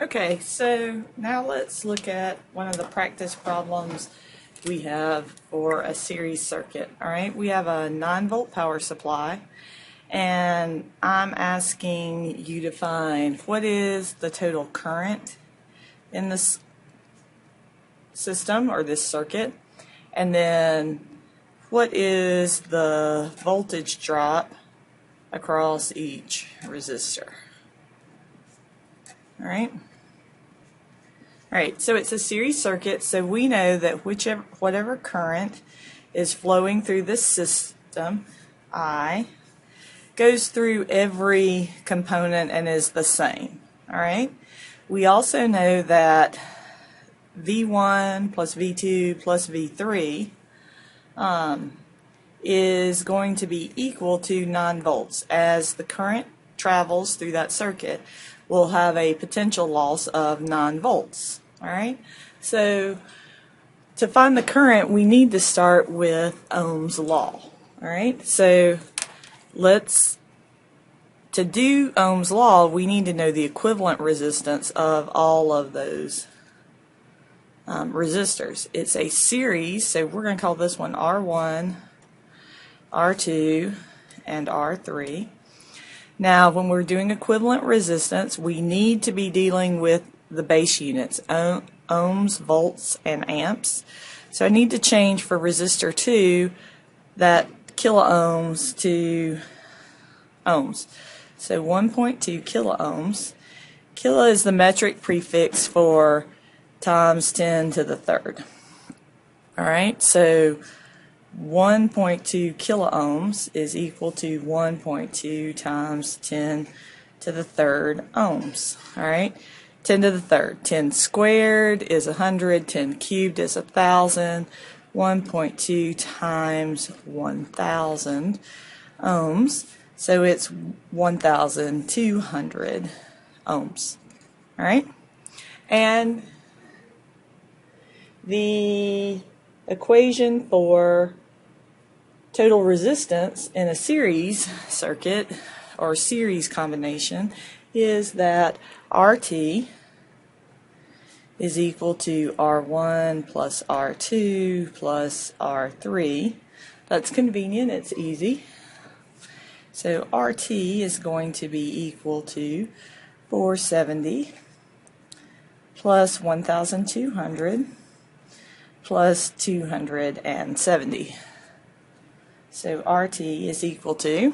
Okay, so now let's look at one of the practice problems we have for a series circuit. All right, we have a 9-volt power supply, and I'm asking you to find what is the total current in this system or this circuit, and then what is the voltage drop across each resistor. All right, so it's a series circuit, so we know that whatever current is flowing through this system, I, goes through every component and is the same. All right. We also know that V1 plus V2 plus V3 is going to be equal to 9 volts. As the current travels through that circuit, we'll have a potential loss of 9 volts. All right. So to find the current, we need to start with Ohm's law. All right. So to do Ohm's law, we need to know the equivalent resistance of all of those resistors. It's a series, so we're going to call this one R1, R2, and R3. Now, when we're doing equivalent resistance, we need to be dealing with the base units, ohms, volts, and amps. So I need to change for resistor 2 that kiloohms to ohms. So 1.2 kiloohms. Kilo is the metric prefix for times 10 to the third. All right, so 1.2 kiloohms is equal to 1.2 times 10 to the third ohms. All right, 10 to the third. 10 squared is 100, 10 cubed is 1,000, 1.2 times 1,000 ohms. So it's 1,200 ohms. All right, and the equation for total resistance in a series circuit or series combination is that RT is equal to R1 plus R2 plus R3. That's convenient, it's easy. So RT is going to be equal to 470 plus 1,200 plus 270. So RT is equal to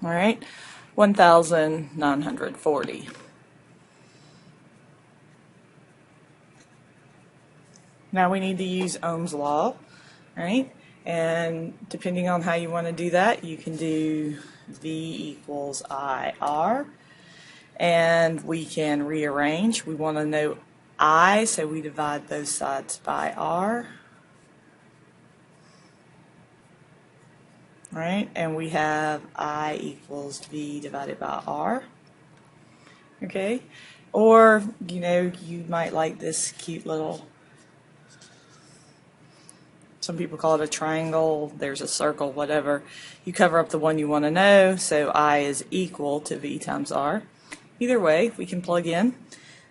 all right, 1,940. Now we need to use Ohm's law, right? And depending on how you want to do that, you can do V equals IR, and we can rearrange. We want to know I, so we divide both sides by R, right? And we have I equals V divided by R, okay? Or, you might like this cute little, some people call it a triangle, there's a circle, whatever. You cover up the one you want to know, so I is equal to V times R. Either way, we can plug in.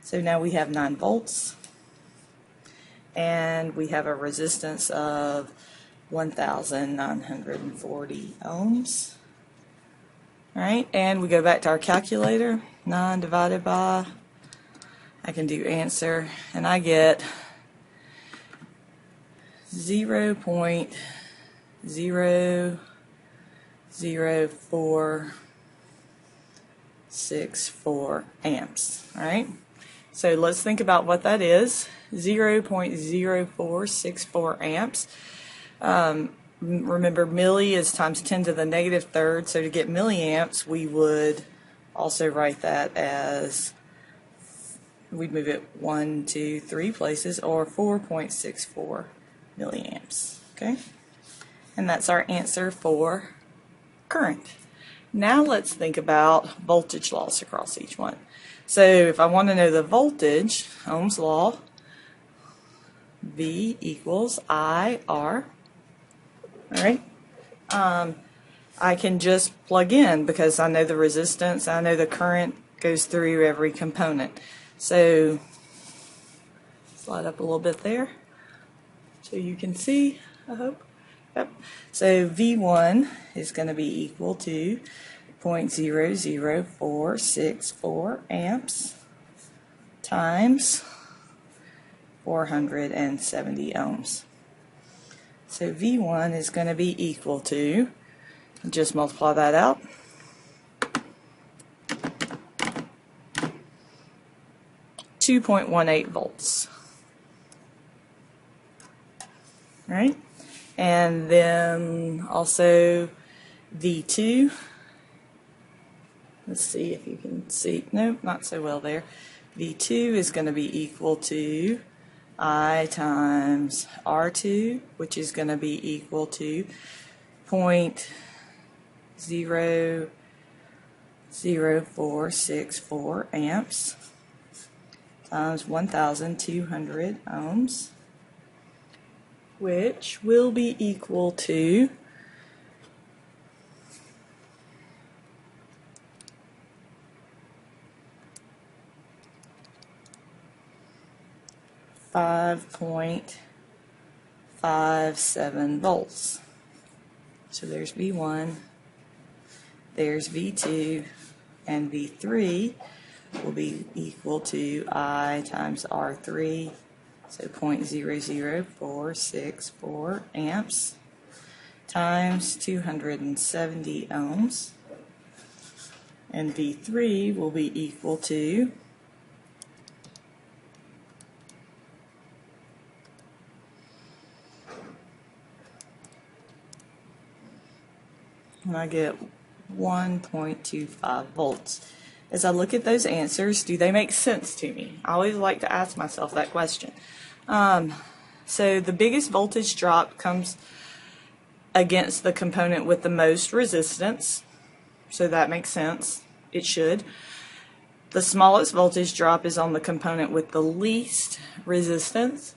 So now we have 9 volts, and we have a resistance of 1,940 ohms. All right, and we go back to our calculator. 9 divided by, I can do answer, and I get 0.00464 amps. All right, so let's think about what that is. 0.0464 amps. Remember, milli is times 10 to the negative third, so to get milliamps, we would also write that as, we'd move it 1, 2, 3 places, or 4.64 milliamps. Okay, and that's our answer for current. Now let's think about voltage loss across each one. So if I want to know the voltage, Ohm's law, V equals IR. All right. I can just plug in because I know the resistance, I know the current goes through every component. So slide up a little bit there so you can see, I hope. Yep. So V1 is going to be equal to 0.00464 amps times 470 ohms. So V1 is going to be equal to, just multiply that out, 2.18 volts. Right? And then also V2, let's see if you can see, nope, not so well there. V2 is going to be equal to I times R2, which is going to be equal to 0.00464 amps times 1,200 ohms, which will be equal to 5.57 volts. So there's V1, there's V2, and V3 will be equal to I times R3, so 0.00464 amps times 270 ohms, and V3 will be equal to 1.25 volts. As I look at those answers, do they make sense to me? I always like to ask myself that question. So the biggest voltage drop comes against the component with the most resistance, so that makes sense. It should. The smallest voltage drop is on the component with the least resistance,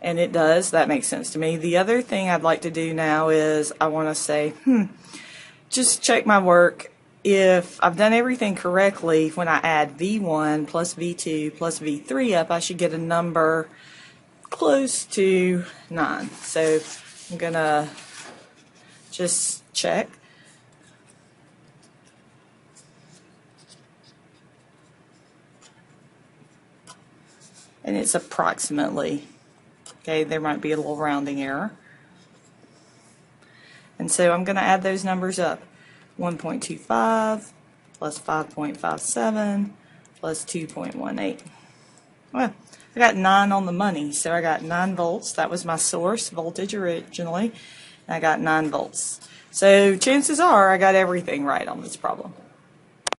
and it does. That makes sense to me. The other thing I'd like to do now is I want to say, just check my work. If I've done everything correctly, when I add V1 plus V2 plus V3 up, I should get a number close to 9. So I'm going to just check. And it's approximately, okay, there might be a little rounding error. And so I'm going to add those numbers up. 1.25 plus 5.57 plus 2.18. Well, I got 9 on the money, so I got 9 volts. That was my source voltage originally. And I got 9 volts. So chances are I got everything right on this problem.